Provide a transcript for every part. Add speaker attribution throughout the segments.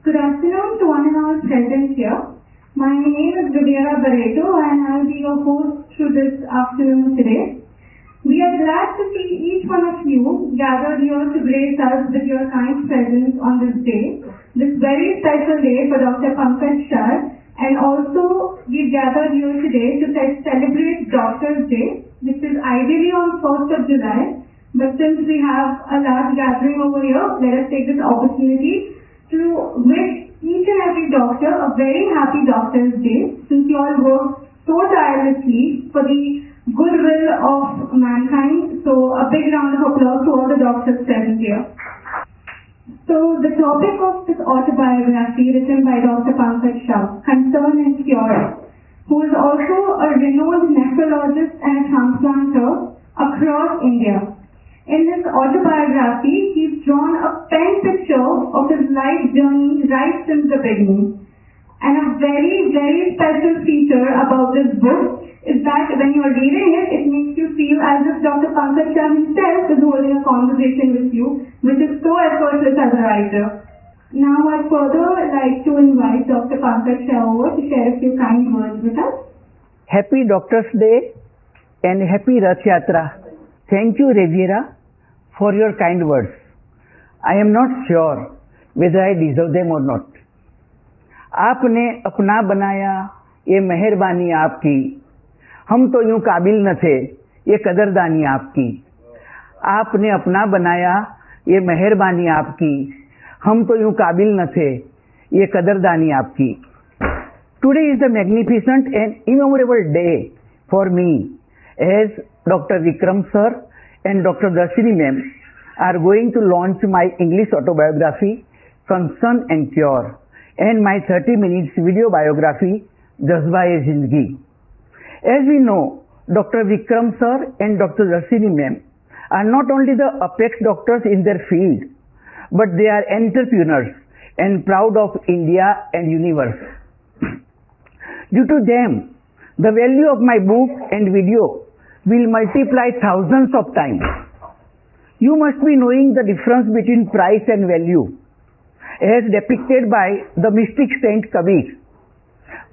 Speaker 1: Good afternoon to one and all present here. My name is Viviera Barreto and I will be your host through this afternoon today. We are glad to see each one of you gathered here to grace us with your kind presence on this day, this very special day for Dr. Pankaj Shah, and also we've gathered here today to celebrate Doctors' Day, which is ideally on 1st of July, but since we have a large gathering over here, let us take this opportunity to wish each and every doctor a very happy Doctors' Day, since you all work so tirelessly for the goodwill of mankind. So a big round of applause to all the doctors present here. So the topic of this autobiography written by Dr. Pankaj Shah, Concern and Cure, who is also a renowned nephrologist and a transplanter across India. In this autobiography, he's drawn a pen picture of his life journey right since the beginning. And a very, very special feature about this book is that when you're reading it, it makes you feel as if Dr. Pankaj Shah himself is holding a conversation with you, which is so effortless as a writer. Now I'd further like to invite Dr. Pankaj Shah over to share a few kind words with us.
Speaker 2: Happy Doctors' Day and Happy Rath Yatra. Thank you, Riviera, for your kind words. I am not sure whether I deserve them or not. आपने अपना बनाया ये मेहरबानी आपकी, हम तो यूं काबिल न थे ये कदरदानी आपकी। आपने अपना बनाया ये मेहरबानी आपकी, हम तो यूं काबिल न थे ये कदरदानी आपकी। Today is a magnificent and immemorable day for me, as Dr. Vikram sir and Dr. Darshini ma'am are going to launch my English autobiography, Concern and Cure, and my 30 minutes video biography, Jazba-e-Zindagi. As we know, Dr. Vikram sir and Dr. Darshini ma'am are not only the apex doctors in their field, but they are entrepreneurs and proud of India and universe. Due to them, the value of my book and video will multiply thousands of times. You must be knowing the difference between price and value, as depicted by the mystic Saint Kabir.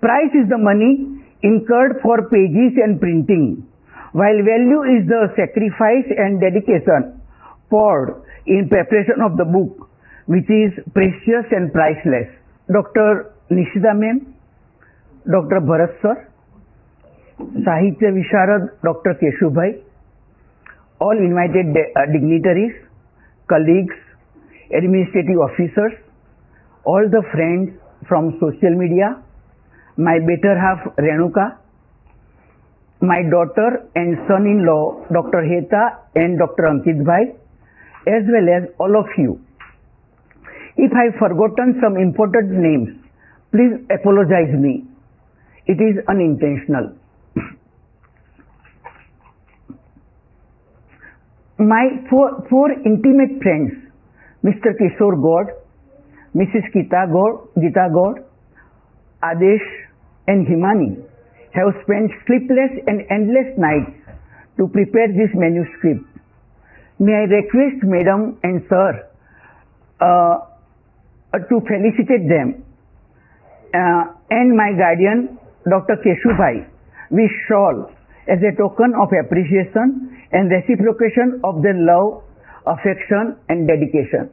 Speaker 2: Price is the money incurred for pages and printing, while value is the sacrifice and dedication poured in preparation of the book, which is precious and priceless. Dr. Nishida ma'am, Dr. Bharat sir, Sahitya Visharad Dr. Keshu bhai, all invited dignitaries, colleagues, administrative officers, all the friends from social media, my better half Renuka, my daughter and son-in-law Dr. Heta and Dr. Ankit bhai, as well as all of you. If I have forgotten some important names, please apologize me. It is unintentional. My four intimate friends, Mr. Kishore God, Mrs. Gita God, Adesh and Himani, have spent sleepless and endless nights to prepare this manuscript. May I request Madam and Sir to felicitate them, and my guardian, Dr. Keshu bhai, wish shawl as a token of appreciation and reciprocation of their love, affection and dedication.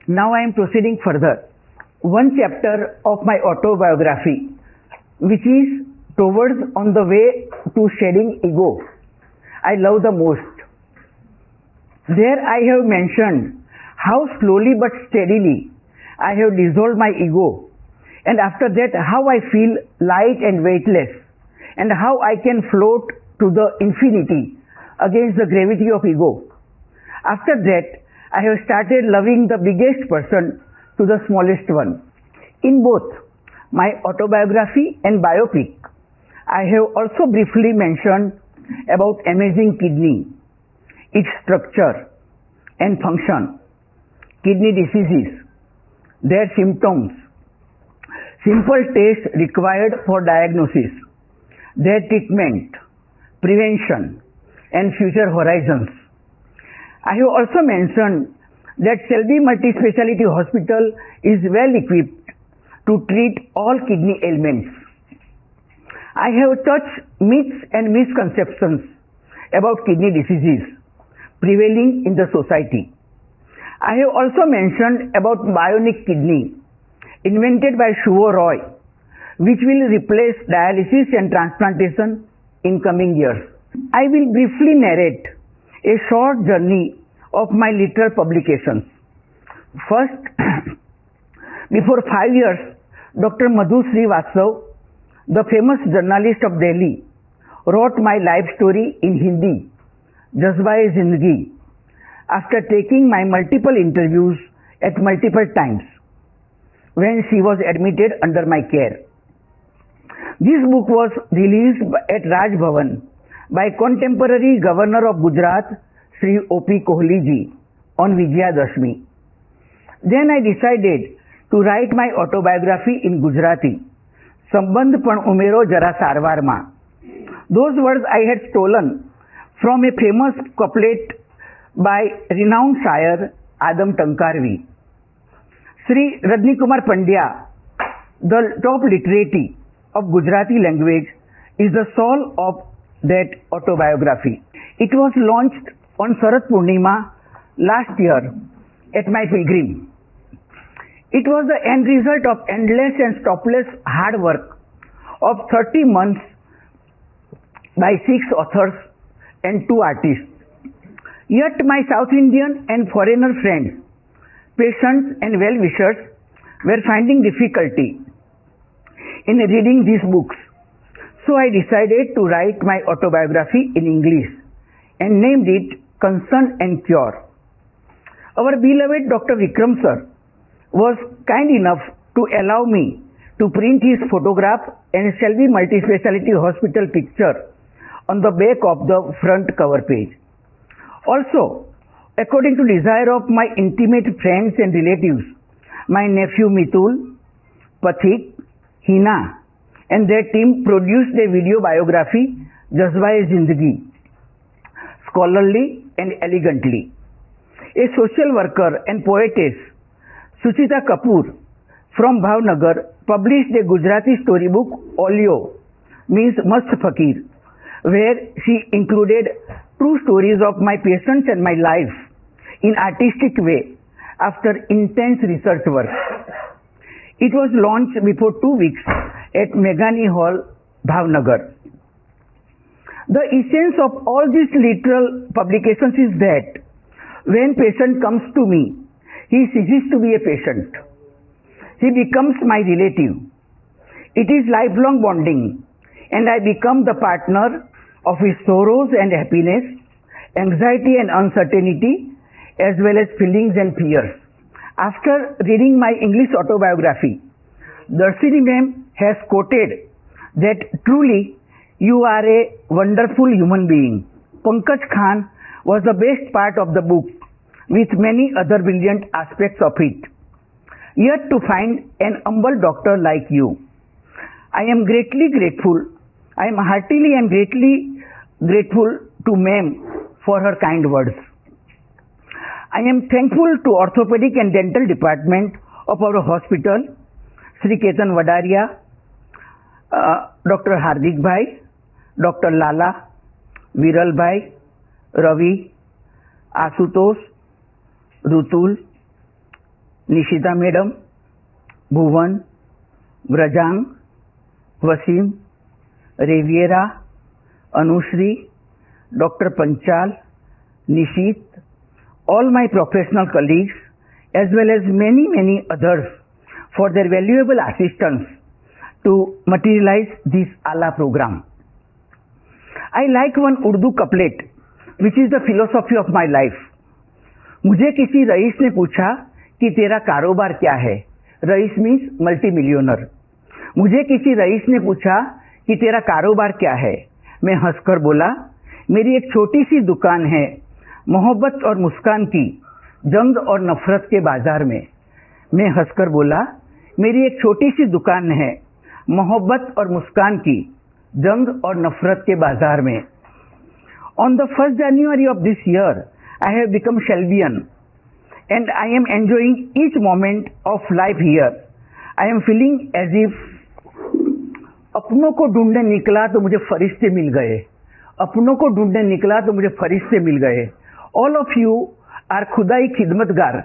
Speaker 2: Now I am proceeding further. One chapter of my autobiography, which is towards on the way to shedding ego, I love the most. There I have mentioned how slowly but steadily I have dissolved my ego, and after that how I feel light and weightless, and how I can float to the infinity against the gravity of ego. After that, I have started loving the biggest person to the smallest one. In both my autobiography and biopic, I have also briefly mentioned about amazing kidney, its structure and function, kidney diseases, their symptoms, simple tests required for diagnosis, their treatment, prevention, and future horizons. I have also mentioned that Selby Multispeciality Hospital is well equipped to treat all kidney ailments. I have touched myths and misconceptions about kidney diseases prevailing in the society. I have also mentioned about bionic kidney invented by Shuvo Roy, which will replace dialysis and transplantation in coming years. I will briefly narrate a short journey of my literal publications. First, before 5 years, Dr. Madhu Srivastav, the famous journalist of Delhi, wrote my life story in Hindi, Jazba-e-Zindagi, after taking my multiple interviews at multiple times when she was admitted under my care. This book was released at Raj Bhavan by contemporary Governor of Gujarat, Sri O.P. Kohli ji, on Vijayadashmi. Then I decided to write my autobiography in Gujarati, Sambandh Pan Umero Jara Sarwarma. Those words I had stolen from a famous couplet by renowned shayar Adam Tankarvi. Sri Rajni Kumar Pandya, the top literati of Gujarati language, is the soul of that autobiography. It was launched on Sharat Purnima last year at my pilgrim. It was the end result of endless and stopless hard work of 30 months by 6 authors and 2 artists. Yet my South Indian and foreigner friends, patients and well-wishers were finding difficulty in reading these books. So I decided to write my autobiography in English and named it Concern and Cure. Our beloved Dr. Vikram sir was kind enough to allow me to print his photograph and Shelby Multispeciality Hospital picture on the back of the front cover page. Also, according to desire of my intimate friends and relatives, my nephew Mitul, Pathik, Hina and their team produced a video biography, Jazba-e-Zindagi, scholarly and elegantly. A social worker and poetess, Suchita Kapoor from Bhavnagar, published a Gujarati storybook, Olio, means Mast Fakir, where she included true stories of my patients and my life in artistic way after intense research work. It was launched before 2 weeks at Meghani Hall, Bhavnagar. The essence of all these literal publications is that when patient comes to me, he ceases to be a patient. He becomes my relative. It is lifelong bonding, and I become the partner of his sorrows and happiness, anxiety and uncertainty, as well as feelings and fears. After reading my English autobiography, Darshini ma'am has quoted that truly you are a wonderful human being. Pankaj Khan was the best part of the book, with many other brilliant aspects of it. Yet to find an humble doctor like you. I am greatly grateful. I am heartily and greatly grateful to ma'am for her kind words. I am thankful to orthopedic and dental department of our hospital, Sri Ketan Wadaria, Dr. Hardik Bhai, Dr. Lala, Viral Bhai, Ravi, Asutosh, Rutul, Nishita Madam, Bhuvan, Brajang, Vasim, Riviera, Anushri, Dr. Panchal, Nishit, all my professional colleagues as well as many others for their valuable assistance to materialize this ALA program. I like one Urdu couplet which is the philosophy of my life. मुझे किसी rice ने पूछा कि तेरा कारोबार क्या है. Rice means multi millionaire. मुझे किसी रईस ने पूछा कि तेरा कारोबार क्या है. मैं हंसकर बोला मेरी एक छोटी सी दुकान है मोहब्बत और मुस्कान की जंग और नफरत के बाजार में. मैं हंसकर बोला मेरी एक छोटी सी दुकान है मोहब्बत और मुस्कान की जंग और नफरत के बाजार में. On the 1st January of this year, I have become Shelbyan and I am enjoying each moment of life here. I am feeling as if अपनों को ढूंढने निकला तो मुझे फरिश्ते मिल गए, अपनों को ढूंढने निकला तो मुझे फरिश्ते मिल गए. All of you are Khudai Khidmatgar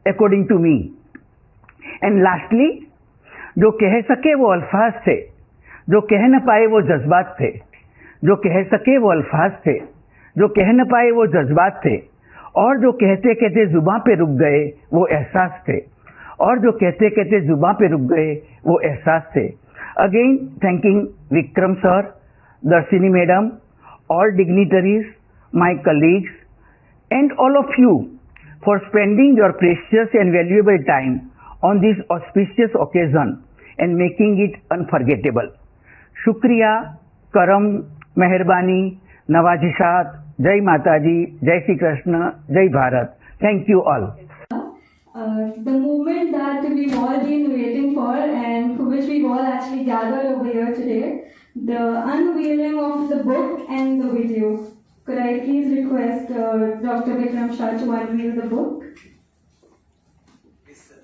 Speaker 2: according to me. And lastly, जो कह सके वो अल्फाज थे, जो कह न पाए वो जज्बात थे. जो कह सके वो अल्फाज थे, जो कह न पाए वो जज्बात थे. और जो कहते कहते जुबां पे रुक गए वो एहसास थे. और जो कहते कहते जुबां पे रुक गए वो एहसास थे. Again thanking Vikram sir, Darshini madam, all dignitaries, my colleagues, and all of you for spending your precious and valuable time on this auspicious occasion and making it unforgettable. शुक्रिया, करम, मेहरबानी, नवाजिशात, जय माता जी, जय श्री कृष्ण, जय Bharat. Thank you all.
Speaker 3: The moment that we've all been waiting for and for which we've all actually gathered over here today, the unveiling of the book and the video. Could I please request Dr. Vikram Shah to unveil the book?
Speaker 4: Yes, sir.